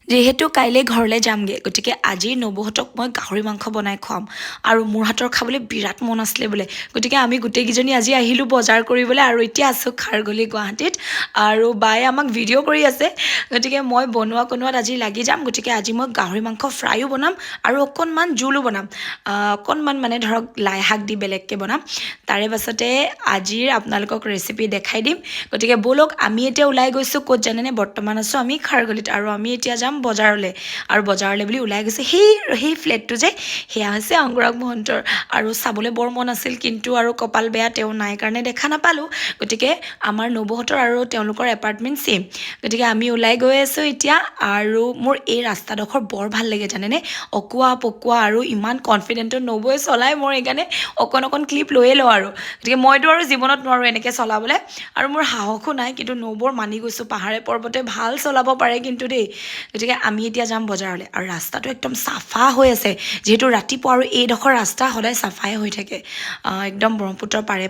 যিহেতু কাইলৈ ঘৰলৈ যামগৈ গতিকে আজি নবৌহঁতক মই গাহৰি মাংস বনাই খুৱাম আৰু মোৰ হাতৰ খাবলৈ বিৰাট মন আছিলে বোলে গতিকে আমি গোটেইকেইজনী আজি আহিলোঁ বজাৰ কৰিবলৈ আৰু এতিয়া আছোঁ খাৰঘুলি গুৱাহাটীত আৰু বায়ে আমাক ভিডিঅ' কৰি আছে গতিকে মই বনোৱাত আজি লাগি যাম গতিকে আজি মই গাহৰি মাংস ফ্ৰাইও বনাম আৰু অকণমান জোলো বনাম অকণমান মানে ধৰক লাই শাক দি বেলেগকৈ বনাম তাৰে পাছতে আজিৰ আপোনালোকক ৰেচিপি দেখাই দিম গতিকে ব'লক আমি এতিয়া ওলাই গৈছোঁ ক'ত জানেনে বৰ্তমান আছোঁ আমি খাৰঘুলিত আৰু আমি এতিয়া যাম বজাৰলৈ আৰু বজাৰলৈ বুলি ওলাই গৈছে সেই ফ্লেটটো যে সেয়া হৈছে অংগৰাগ মহন্তৰ আৰু চাবলৈ বৰ মন আছিল কিন্তু আৰু কপাল বেয়া তেওঁ নাই কাৰণে দেখা নাপালোঁ গতিকে আমাৰ নবৌহঁতৰ আৰু তেওঁলোকৰ এপাৰ্টমেণ্ট ছেইম গতিকে আমি ওলাই গৈ আছোঁ এতিয়া আৰু মোৰ এই ৰাস্তাডোখৰ বৰ ভাল লাগে জানেনে অকোৱা পকোৱা আৰু ইমান কনফিডেণ্টত নবৌয়ে চলাই মোৰ সেইকাৰণে অকণ ক্লিপ লৈয়ে লওঁ আৰু গতিকে মইতো আৰু জীৱনত নোৱাৰোঁ এনেকৈ চলাবলৈ আৰু মোৰ সাহসো নাই কিন্তু নবৌৰ মানি গৈছোঁ পাহাৰে পৰ্বতে ভাল চলাব পাৰে কিন্তু দেই গতিকে আমি এতিয়া যাম বজাৰলৈ আৰু ৰাস্তাটো একদম চাফা হৈ আছে যিহেতু ৰাতিপুৱা আৰু এইডোখৰ ৰাস্তা সদায় চাফাই হৈ থাকে একদম ব্ৰহ্মপুত্ৰৰ পাৰে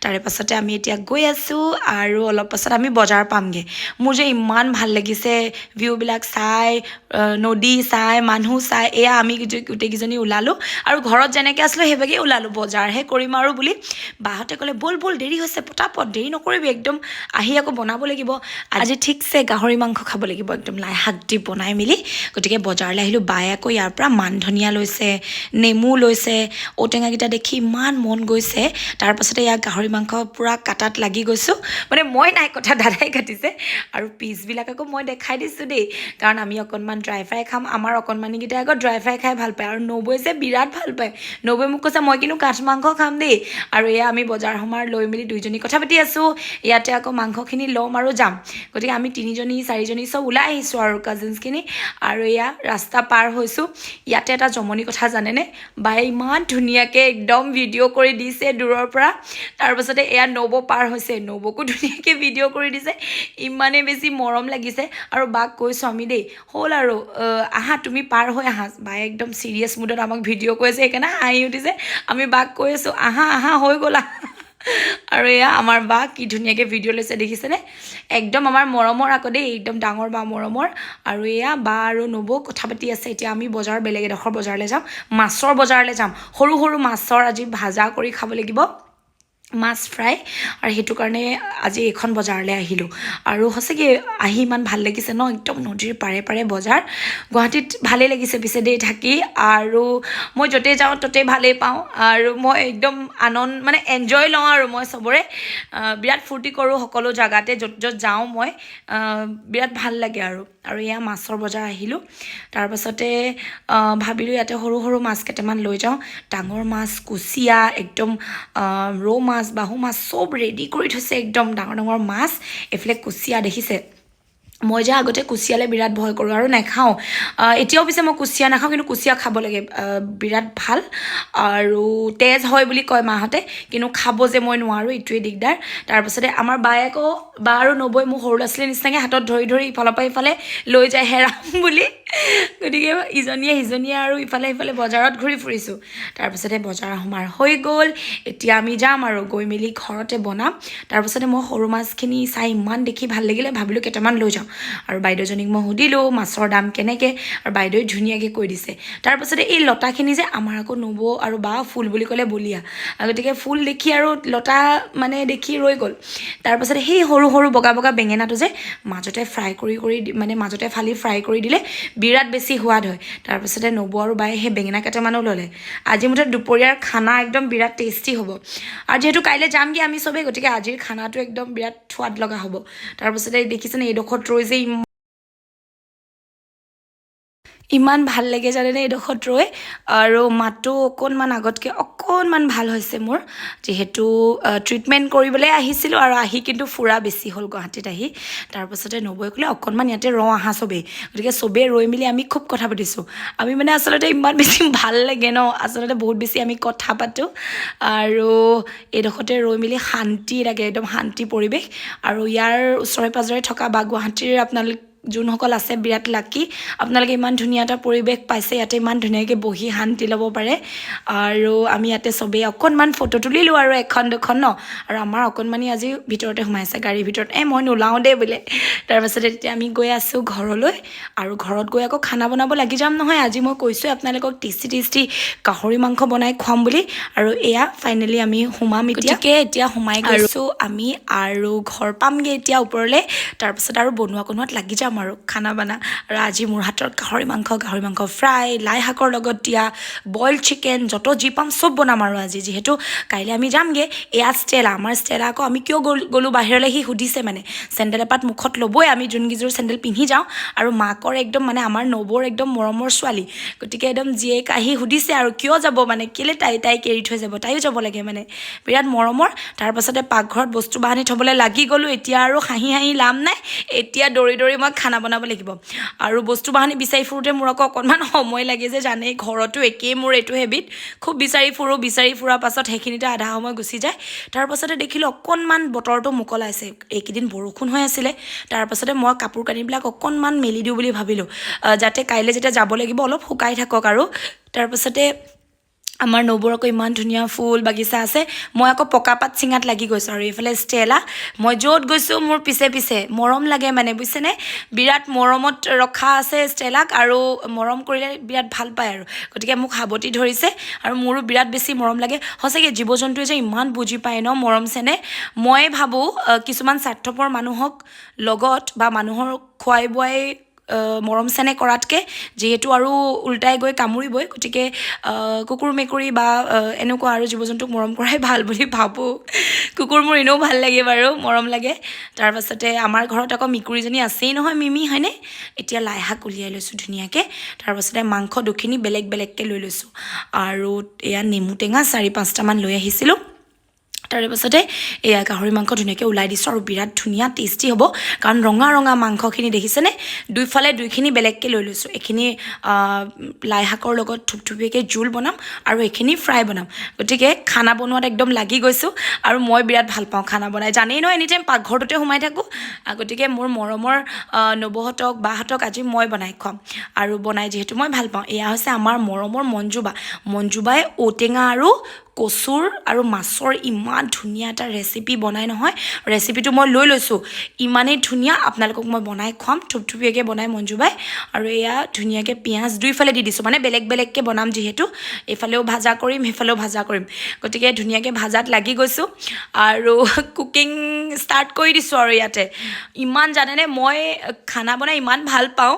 তাৰে পাছতে আমি এতিয়া গৈ আছোঁ আৰু অলপ পাছত আমি বজাৰ পামগৈ মোৰ যে ইমান ভাল লাগিছে ভিউবিলাক চাই নদী চাই মানুহ চাই এয়া আমি গোটেইকেইজনী ওলালোঁ আৰু ঘৰত যেনেকৈ আছিলোঁ সেইভাগেই ওলালোঁ বজাৰহে কৰিম আৰু বুলি বাহঁতে ক'লে ব'ল দেৰি হৈছে পটাপট দেৰি নকৰিবি একদম আহি আকৌ বনাব লাগিব আজি ঠিকছে গাহৰি মাংস খাব লাগিব একদম লাই শাক দি বনাই মেলি গতিকে বজাৰলৈ আহিলোঁ বায়ে আকৌ ইয়াৰ পৰা মান ধনিয়া লৈছে নেমু লৈছে ঔটেঙাকেইটা দেখি ইমান মন গৈছে তাৰপাছতে ইয়াৰ গাহৰি মাংস পূৰা কাটাত লাগি গৈছোঁ মানে মই নাই কটা দাদাই কাটিছে আৰু পিচবিলাক আকৌ মই দেখাই দিছোঁ দেই কাৰণ আমি অকণমান ড্ৰাই ফ্ৰাই খাম আমাৰ অকণমানিকেইটাই আকৌ ড্ৰাই ফ্ৰাই খাই ভাল পায় আৰু নবৌয়ে যে বিৰাট ভাল পায় নবৌয়ে মোক কৈছে মই কিন্তু কাঠ মাংস খাম দেই আৰু এয়া আমি বজাৰ সমাৰ লৈ মেলি দুইজনী কথা পাতি আছোঁ ইয়াতে আকৌ মাংসখিনি ল'ম আৰু যাম গতিকে আমি 3-4জনী চব ওলাই আহিছোঁ আৰু কাজিনছখিনি আৰু এয়া ৰাস্তা পাৰ হৈছোঁ ইয়াতে এটা জমনি কথা জানেনে বায়ে ইমান ধুনীয়াকৈ একদম ভিডিঅ' কৰি দিছে দূৰৰ পৰা তাৰপাছতে এয়া নবৌ পাৰ হৈছে নবৌকো ধুনীয়াকৈ ভিডিঅ' কৰি দিছে ইমানেই বেছি মৰম লাগিছে আৰু বাক কৈছোঁ আমি দেই হ'ল আৰু আহা তুমি পাৰ হৈ আহা বায়ে একদম চিৰিয়াছ মুডত আমাক ভিডিঅ' কৈ আছে সেইকাৰণে হাঁহি উঠিছে আমি বাক কৈ আছোঁ আহা হৈ গ'লা আৰু এয়া আমাৰ বা কি ধুনীয়াকৈ ভিডিঅ' লৈছে দেখিছেনে একদম আমাৰ মৰমৰ আকৌ দেই একদম ডাঙৰ বা মৰমৰ আৰু এয়া বা আৰু নবৌ কথা পাতি আছে এতিয়া আমি বেলেগ এডোখৰ বজাৰলৈ যাম মাছৰ বজাৰলৈ যাম সৰু মাছৰ আজি ভাজা কৰি খাব লাগিব মাছ ফ্ৰাই আৰু সেইটো কাৰণে আজি এইখন বজাৰলৈ আহিলোঁ আৰু সঁচাকৈ আহি ইমান ভাল লাগিছে ন একদম নদীৰ পাৰে বজাৰ গুৱাহাটীত ভালেই লাগিছে পিছে দেই থাকি আৰু মই য'তেই যাওঁ ত'তেই ভালেই পাওঁ আৰু মই একদম মানে এনজয় লওঁ আৰু মই চবৰে বিৰাট ফূৰ্তি কৰোঁ সকলো জেগাতে য'ত যাওঁ মই বিৰাট ভাল লাগে আৰু এয়া মাছৰ বজাৰ আহিলোঁ তাৰপাছতে ভাবিলোঁ ইয়াতে সৰু মাছ কেইটামান লৈ যাওঁ ডাঙৰ মাছ কুচিয়া একদম ৰৌ মাছ বাহু মাছ চব ৰেডি কৰি থৈছে একদম ডাঙৰ মাছ এইফালে কুচিয়া দেখিছে মই যে আগতে কুচিয়ালৈ বিৰাট ভয় কৰোঁ আৰু নাখাওঁ এতিয়াও পিছে মই কুচিয়া নাখাওঁ কিন্তু কুচিয়া খাব লাগে বিৰাট ভাল আৰু তেজ হয় বুলি কয় মাহঁতে কিন্তু খাব যে মই নোৱাৰোঁ এইটোৱে দিগদাৰ তাৰপাছতে আমাৰ বায়ে আকৌ বা আৰু নবৌয়ে মোক সৰু ল'ৰা ছোৱালীৰ নিচিনাকৈ হাতত ধৰি ইফালৰ পৰা ইফালে লৈ যায় হেৰাম বুলি গতিকে ইজনীয়ে আৰু ইফালে বজাৰত ঘূৰি ফুৰিছোঁ তাৰপাছতে বজাৰ সমাৰ হৈ গ'ল এতিয়া আমি যাম আৰু গৈ মেলি ঘৰতে বনাম তাৰপাছতে মই সৰু মাছখিনি চাই ইমান দেখি ভাল লাগিলে ভাবিলোঁ কেইটামান লৈ যাওঁ আৰু বাইদেউজনীক মই সুধিলোঁ মাছৰ দাম কেনেকৈ আৰু বাইদেৱে ধুনীয়াকৈ কৈ দিছে তাৰপাছতে এই লতাখিনি যে আমাৰ আকৌ নবৌ আৰু বা ফুল বুলি ক'লে বলিয়া গতিকে ফুল দেখি আৰু লতা মানে দেখি ৰৈ গ'ল তাৰপাছতে সেই সৰু বগা বেঙেনাটো যে মাজতে ফ্ৰাই কৰি মানে মাজতে ফালি ফ্ৰাই কৰি দিলে বিৰাট বেছি সোৱাদ হয় তাৰপাছতে নবৌ আৰু বায়ে সেই বেঙেনা কেইটামানো ল'লে আজি মুঠতে দুপৰীয়াৰ খানা একদম বিৰাট টেষ্টি হ'ব আৰু যিহেতু কাইলৈ যামগৈ আমি চবেই গতিকে আজিৰ খানাটো একদম বিৰাট সোৱাদ লগা হ'ব তাৰপাছতে দেখিছেনে এইডোখৰত ৰৈ যে ইমান ভাল লাগে জানেনে এইডোখৰত ৰৈ আৰু মাতটো অকণমান আগতকৈ অকণমান ভাল হৈছে মোৰ যিহেতু ট্ৰিটমেণ্ট কৰিবলৈ আহিছিলোঁ আৰু আহি কিন্তু ফুৰা বেছি হ'ল গুৱাহাটীত আহি তাৰপাছতে নবৌয়ে ক'লে অকণমান ইয়াতে আহা চবেই গতিকে চবেই ৰৈ মেলি আমি খুব কথা পাতিছোঁ আমি মানে আচলতে ইমান বেছি ভাল লাগে ন আচলতে বহুত বেছি আমি কথা পাতোঁ আৰু এইডোখৰতে ৰৈ মেলি শান্তি লাগে একদম শান্তি পৰিৱেশ আৰু ইয়াৰ ওচৰে পাঁজৰে থকা বা গুৱাহাটীৰ আপোনালোক যোনসকল আছে বিৰাট লাকি আপোনালোকে ইমান ধুনীয়া এটা পৰিৱেশ পাইছে ইয়াতে ইমান ধুনীয়াকৈ বহি শান্তি ল'ব পাৰে আৰু আমি ইয়াতে চবেই অকণমান ফটো তুলিলোঁ আৰু এখন দুখন ন আৰু আমাৰ অকণমানি আজি ভিতৰতে সোমাইছে গাড়ীৰ ভিতৰত মই নোলাওঁ দেই বোলে তাৰপাছতে তেতিয়া আমি গৈ আছোঁ ঘৰলৈ আৰু ঘৰত গৈ আকৌ খানা বনাব লাগি যাম নহয় আজি মই কৈছোঁ আপোনালোকক টেষ্টি গাহৰি মাংস বনাই খুৱাম বুলি আৰু এয়া ফাইনেলি আমি সোমাম এতিয়া সোমাই গৈছোঁ আমি আৰু ঘৰ পামগৈ এতিয়া ওপৰলৈ তাৰপাছত আৰু বনোৱাত লাগি যাম আৰু খানা বানা আৰু আজি মোৰ হাতৰ গাহৰি মাংস ফ্ৰাই লাই শাকৰ লগত দিয়া বইল চিকেন যত যি পাম চব বনাম আৰু আজি যিহেতু কাইলৈ আমি যামগৈ এয়া ষ্টেলা আমাৰ ষ্টেলা আকৌ আমি কিয় গ'লোঁ বাহিৰলৈ সি সুধিছে মানে চেণ্ডেল এপাত মুখত ল'বই আমি যোনকেইযোৰ চেণ্ডেল পিন্ধি যাওঁ আৰু মাকৰ একদম মানে আমাৰ নবৌৰ একদম মৰমৰ ছোৱালী গতিকে একদম জীয়েক আহি সুধিছে আৰু কিয় যাব মানে কেলৈ তাইক এৰি থৈ যাব তাইও যাব লাগে মানে বিৰাট মৰমৰ তাৰপাছতে পাকঘৰত বস্তু বাহানি থ'বলৈ লাগি গ'লোঁ এতিয়া আৰু হাঁহি লাভ নাই এতিয়া দৌৰি মই খানা বনাব লাগিব আৰু বস্তু বাহানি বিচাৰি ফুৰোঁতে মোৰ আকৌ অকণমান সময় লাগে যে জানেই ঘৰতো একেই মোৰ এইটো হেবিট খুব বিচাৰি ফুৰাৰ পাছত সেইখিনিতে আধা সময় গুচি যায় তাৰপাছতে দেখিলোঁ অকণমান বতৰটো মুকলাইছে এইকেইদিন বৰষুণ হৈ আছিলে তাৰপাছতে মই কাপোৰ কানিবিলাক অকণমান মেলি দিওঁ বুলি ভাবিলোঁ যাতে কাইলৈ যেতিয়া যাব লাগিব অলপ শুকাই থাকক আৰু তাৰপাছতে আমাৰ নবৌৰ আকৌ ইমান ধুনীয়া ফুল বাগিচা আছে মই আকৌ পকা পাত চিঙাত লাগি গৈছোঁ আৰু এইফালে ষ্টেলা মই য'ত গৈছোঁ মোৰ পিছে মৰম লাগে মানে বুজিছেনে বিৰাট মৰমত ৰখা আছে ষ্টেলাক আৰু মৰম কৰিলে বিৰাট ভাল পায় আৰু গতিকে মোক সাৱটি ধৰিছে আৰু মোৰো বিৰাট বেছি মৰম লাগে সঁচাকৈ জীৱ জন্তুৱে যে ইমান বুজি পায় ন মৰম চেনে মই ভাবোঁ কিছুমান স্বাৰ্থপৰ মানুহক লগত বা মানুহৰ খুৱাই বোৱাই মৰম চেনেহ কৰাতকৈ যিহেতু আৰু উল্টাই গৈ কামুৰিবই গতিকে কুকুৰ মেকুৰী বা এনেকুৱা আৰু জীৱ জন্তুক মৰম কৰাই ভাল বুলি ভাবোঁ কুকুৰ মোৰ এনেও ভাল লাগে বাৰু মৰম লাগে তাৰপাছতে আমাৰ ঘৰত আকৌ মেকুৰীজনী আছেই নহয় মিমি হয়নে এতিয়া লাই শাক উলিয়াই লৈছোঁ ধুনীয়াকৈ তাৰপাছতে মাংস দুখিনি বেলেগকৈ লৈ লৈছোঁ আৰু এয়া নেমু টেঙা 4-5টামান লৈ আহিছিলোঁ তাৰপাছতে এয়া গাহৰি মাংস ধুনীয়াকৈ ওলাই দিছোঁ আৰু বিৰাট ধুনীয়া টেষ্টি হ'ব কাৰণ ৰঙা মাংসখিনি দেখিছেনে দুইফালে দুইখিনি বেলেগকৈ লৈ লৈছোঁ এইখিনি লাই শাকৰ লগত থুপথুপীয়াকৈ জোল বনাম আৰু এইখিনি ফ্ৰাই বনাম গতিকে খানা বনোৱাত একদম লাগি গৈছোঁ আৰু মই বিৰাট ভাল পাওঁ খানা বনাই জানেই ন এনিটাইম পাকঘৰটোতে সোমাই থাকোঁ গতিকে মোৰ মৰমৰ নবৌহঁতক বাহঁতক আজি মই বনাই খুৱাম আৰু বনাই যিহেতু মই ভাল পাওঁ এয়া হৈছে আমাৰ মৰমৰ মঞ্জুবাই ঔটেঙা আৰু কচুৰ আৰু মাছৰ ইমান ধুনীয়া এটা ৰেচিপি বনাই নহয় ৰেচিপিটো মই লৈ লৈছোঁ ইমানেই ধুনীয়া আপোনালোকক মই বনাই খুৱাম থুপথুপীয়াকৈ বনাই মঞ্জুবাই আৰু এয়া ধুনীয়াকৈ পিঁয়াজ দুইফালে দি দিছোঁ মানে বেলেগকৈ বনাম যিহেতু এইফালেও ভাজা কৰিম সেইফালেও ভাজা কৰিম গতিকে ধুনীয়াকৈ ভাজাত লাগি গৈছোঁ আৰু কুকিং ষ্টাৰ্ট কৰি দিছোঁ আৰু ইয়াতে ইমান জানেনে মই খানা বনাই ইমান ভাল পাওঁ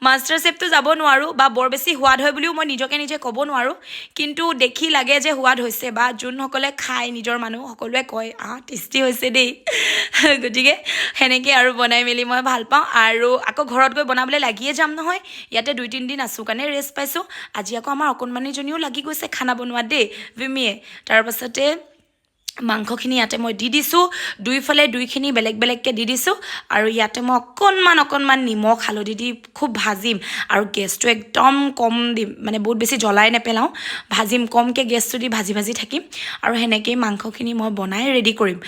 মাষ্টাৰ চেফটো যাব নোৱাৰোঁ বা বৰ বেছি সোৱাদ হয় বুলিও মই নিজে ক'ব নোৱাৰোঁ কিন্তু দেখি লাগে যে সোৱাদ হৈছে বা যোনসকলে খায় নিজৰ মানুহ সকলোৱে কয় টেষ্টি হৈছে দেই গতিকে সেনেকৈ আৰু বনাই মেলি মই ভাল পাওঁ আৰু আকৌ ঘৰত গৈ বনাবলৈ লাগিয়ে যাম নহয় ইয়াতে 2-3 দিন আছোঁ কাৰণে ৰেষ্ট পাইছোঁ আজি আকৌ আমাৰ অকণমানিজনীও লাগি গৈছে খানা বনোৱাত দেই ভিমিয়ে তাৰপাছতে মাংসখিনি ইয়াতে মই দি দিছোঁ দুইফালে দুইখিনি বেলেগকৈ দি দিছোঁ আৰু ইয়াতে মই অকণমান নিমখ হালধি দি খুব ভাজিম আৰু গেছটো একদম কম দিম মানে বহুত বেছি জ্বলাই নেপেলাওঁ ভাজিম কমকৈ গেছটো দি ভাজি থাকিম আৰু সেনেকৈয়ে মাংসখিনি মই বনাই ৰেডি কৰিম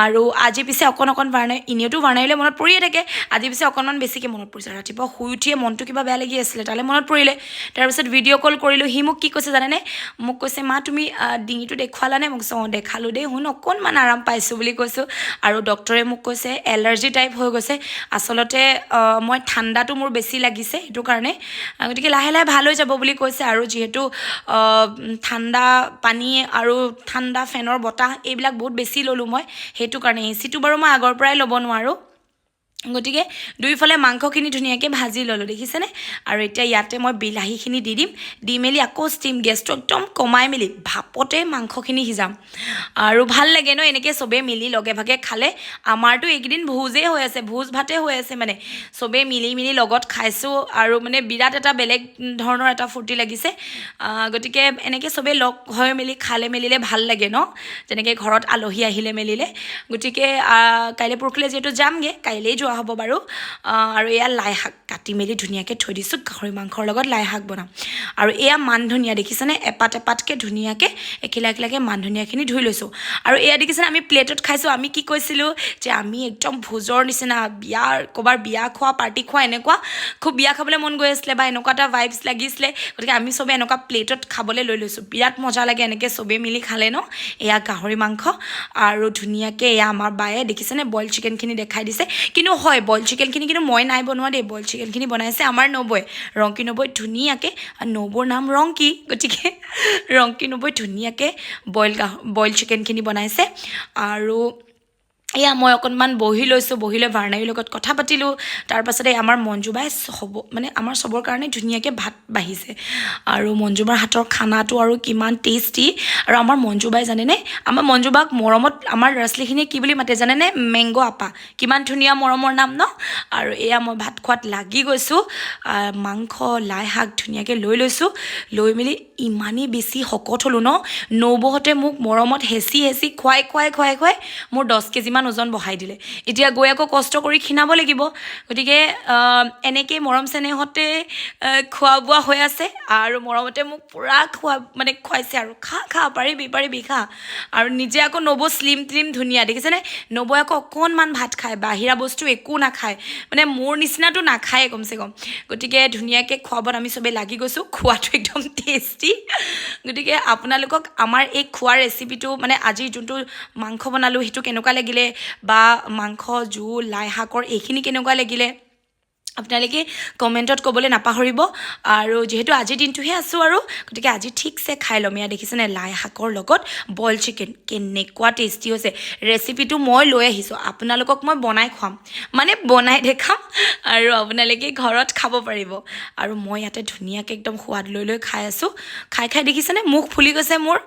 আৰু আজি পিছে অকণ বাৰ্ণাই এনেওতো বাৰ্ণাইলৈ মনত পৰিয়ে থাকে আজি পিছে অকণমান বেছিকৈ মনত পৰিছে ৰাতিপুৱা শুই উঠিয়ে মনটো কিবা বেয়া লাগি আছিলে তালৈ মনত পৰিলে তাৰপিছত ভিডিঅ' কল কৰিলোঁ সি মোক কি কৈছে জানেনে মোক কৈছে মা তুমি ডিঙিটো দেখুৱালানে মোক দেখালোঁ দেই অকণমান আৰাম পাইছোঁ বুলি কৈছোঁ আৰু ডক্টৰে মোক কৈছে এলাৰ্জি টাইপ হৈ গৈছে আচলতে মই ঠাণ্ডাটো মোৰ বেছি লাগিছে সেইটো কাৰণে গতিকে লাহে ভাল হৈ যাব বুলি কৈছে আৰু যিহেতু ঠাণ্ডা পানী আৰু ঠাণ্ডা ফেনৰ বতাহ এইবিলাক বহুত বেছি ল'লোঁ মই সেইটো কাৰণে এচিটো বাৰু মই আগৰ পৰাই ল'ব নোৱাৰোঁ গতিকে দুইফালে মাংসখিনি ধুনীয়াকৈ ভাজি ল'লোঁ দেখিছেনে আৰু এতিয়া ইয়াতে মই বিলাহীখিনি দি মেলি আকৌ ষ্টিম গেছটো একদম কমাই মেলি ভাপতে মাংসখিনি সিজাম আৰু ভাল লাগে ন এনেকৈ চবেই মিলি লগে ভাগে খালে আমাৰতো এইকেইদিন ভোজ ভাতে হৈ আছে মানে চবেই মিলি লগত খাইছোঁ আৰু মানে বিৰাট এটা বেলেগ ধৰণৰ এটা ফূৰ্তি লাগিছে গতিকে এনেকৈ চবেই লগ হৈ মেলি খালে মেলিলে ভাল লাগে ন যেনেকৈ ঘৰত আলহী আহিলে মেলিলে গতিকে কাইলৈ পৰহিলৈ যিহেতু যামগৈ কাইলৈই যোৱা হ'ব বাৰু আৰু এয়া লাই শাক কাটি মেলি ধুনীয়াকৈ থৈ দিছোঁ গাহৰি মাংসৰ লগত লাই শাক বনাম আৰু এয়া মান ধনিয়া দেখিছেনে এপাত এপাতকৈ ধুনীয়াকৈ এখিলা এখিলাকৈ মান ধনিয়াখিনি ধুই লৈছোঁ আৰু এয়া দেখিছেনে আমি প্লেটত খাইছোঁ আমি কি কৈছিলোঁ যে আমি একদম ভোজৰ নিচিনা ক'ৰবাৰ বিয়া খোৱা পাৰ্টি খোৱা এনেকুৱা খুব বিয়া খাবলৈ মন গৈ আছিলে বা এনেকুৱা এটা ভাইবছ লাগিছিলে গতিকে আমি চবেই এনেকুৱা প্লেটত খাবলৈ লৈ লৈছোঁ বিৰাট মজা লাগে এনেকৈ চবেই মিলি খালে ন এয়া গাহৰি মাংস আৰু ধুনীয়াকৈ এয়া আমাৰ বায়ে দেখিছেনে বইল চিকেনখিনি দেখাই দিছে কিন্তু হয় বইল চিকেনখিনি কিন্তু মই নাই বনোৱা দেই বইল চিকেনখিনি বনাইছে আমাৰ নবৈ ৰংকী নবৈ ধুনীয়াকৈ নবৌৰ নাম ৰংকী গতিকে ৰংকী নবৈ ধুনীয়াকৈ বইল চিকেনখিনি বনাইছে আৰু এয়া মই অকণমান বহি লৈছোঁ বহি লৈ ভাৰ্ণাৰীৰ লগত কথা পাতিলোঁ তাৰপাছতে আমাৰ মঞ্জুবাই মানে আমাৰ চবৰ কাৰণে ধুনীয়াকৈ ভাত বাঢ়িছে আৰু মঞ্জুবাৰ হাতৰ খানাটো আৰু কিমান টেষ্টি আৰু আমাৰ মঞ্জুবাই জানেনে আমাৰ মঞ্জুবাক মৰমত আমাৰ ল'ৰা ছোৱালীখিনিয়ে কি বুলি মাতে জানেনে মেংগ' আপা কিমান ধুনীয়া মৰমৰ নাম ন আৰু এয়া মই ভাত খোৱাত লাগি গৈছোঁ মাংস লাই শাক ধুনীয়াকৈ লৈ লৈছোঁ লৈ মেলি ইমানেই বেছি শকত হ'লোঁ ন নবৌহঁতে মোক মৰমত হেঁচি হেঁচি খুৱাই মোৰ 10 কেজিমান ওজন বঢ়াই দিলে এতিয়া গৈ আকৌ কষ্ট কৰি ক্ষীণাব লাগিব গতিকে এনেকৈ মৰম চেনেহতে খোৱা বোৱা হৈ আছে আৰু মৰমতে মোক পূৰা খুৱাইছে আৰু খা পাৰিবি খা আৰু নিজে আকৌ নবৌ শ্লিম ট্লিম ধুনীয়া দেখিছেনে নবৌৱে আকৌ অকণমান ভাত খায় বাহিৰা বস্তু একো নাখায় মানে মোৰ নিচিনাটো নাখায় কমচে কম গতিকে ধুনীয়াকৈ খোৱাবত আমি চবেই লাগি গৈছোঁ খোৱাটো একদম টেষ্টি গতিকে আপোনালোকক আমাৰ এই খোৱাৰ ৰেচিপিটো মানে আজি যোনটো মাংস বনালোঁ সেইটো কেনেকুৱা লাগিলে বা মাংস জোল লাই শাকৰ এইখিনি কেনেকুৱা লাগিলে আপোনালোকে কমেণ্টত ক'বলৈ নাপাহৰিব আৰু যিহেতু আজিৰ দিনটোহে আছোঁ আৰু গতিকে আজি ঠিকছে খাই ল'ম এয়া দেখিছেনে লাই শাকৰ লগত বইল চিকেন কেনেকুৱা টেষ্টি হৈছে ৰেচিপিটো মই লৈ আহিছোঁ আপোনালোকক মই বনাই খুৱাম মানে বনাই দেখাম আৰু আপোনালোকে ঘৰত খাব পাৰিব আৰু মই ইয়াতে ধুনীয়াকৈ একদম সোৱাদ লৈ খাই আছোঁ খাই দেখিছেনে মুখ ফুলি গৈছে মোৰ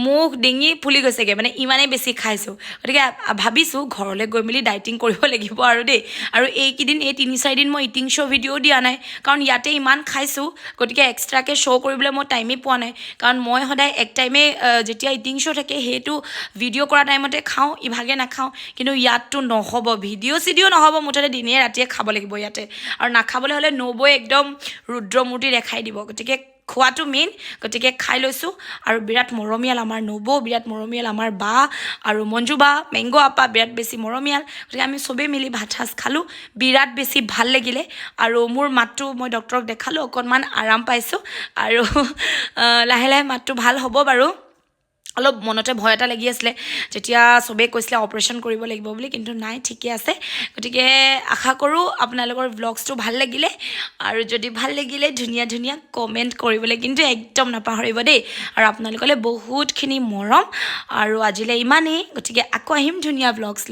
মুখ ডিঙি ফুলি গৈছেগৈ মানে ইমানেই বেছি খাইছোঁ গতিকে ভাবিছোঁ ঘৰলৈ গৈ মেলি ডাইটিং কৰিব লাগিব আৰু দেই আৰু এইকেইদিন এই 3-4 দিন মই ইটিং শ্ব' ভিডিঅ' দিয়া নাই কাৰণ ইয়াতে ইমান খাইছোঁ গতিকে এক্সট্ৰাকৈ শ্ব' কৰিবলৈ মই টাইমেই পোৱা নাই কাৰণ মই সদায় এক টাইমে যেতিয়া ইটিং শ্ব' থাকে সেইটো ভিডিঅ' কৰা টাইমতে খাওঁ ইভাগে নাখাওঁ কিন্তু ইয়াততো নহ'ব ভিডিঅ' নহ'ব মুঠতে দিনে ৰাতিয়ে খাব লাগিব ইয়াতে আৰু নাখাবলৈ হ'লে নবৈ একদম ৰুদ্ৰমূৰ্তি দেখাই দিব গতিকে খোৱাটো মেইন গতিকে খাই লৈছোঁ আৰু বিৰাট মৰমীয়াল আমাৰ নবৌ বিৰাট মৰমীয়াল আমাৰ বা আৰু মঞ্জু বা মেংগ' আপা বিৰাট বেছি মৰমীয়াল গতিকে আমি চবেই মিলি ভাত সাজ খালোঁ বিৰাট বেছি ভাল লাগিলে আৰু মোৰ মাতটো মই ডক্টৰক দেখালোঁ অকণমান আৰাম পাইছোঁ আৰু লাহে লাহে মাতটো ভাল হ'ব বাৰু অলপ মনতে ভয় এটা লাগি আছিলে যেতিয়া চবেই কৈছিলে অপাৰেশ্যন কৰিব লাগিব বুলি কিন্তু নাই ঠিকে আছে গতিকে আশা কৰোঁ আপোনালোকৰ ভ্লগছটো ভাল লাগিলে আৰু যদি ভাল লাগিলে ধুনীয়া কমেণ্ট কৰিবলৈ কিন্তু একদম নাপাহৰিব দেই আৰু আপোনালোকলৈ বহুতখিনি মৰম আৰু আজিলৈ ইমানেই গতিকে আকৌ আহিম ধুনীয়া ভ্লগছ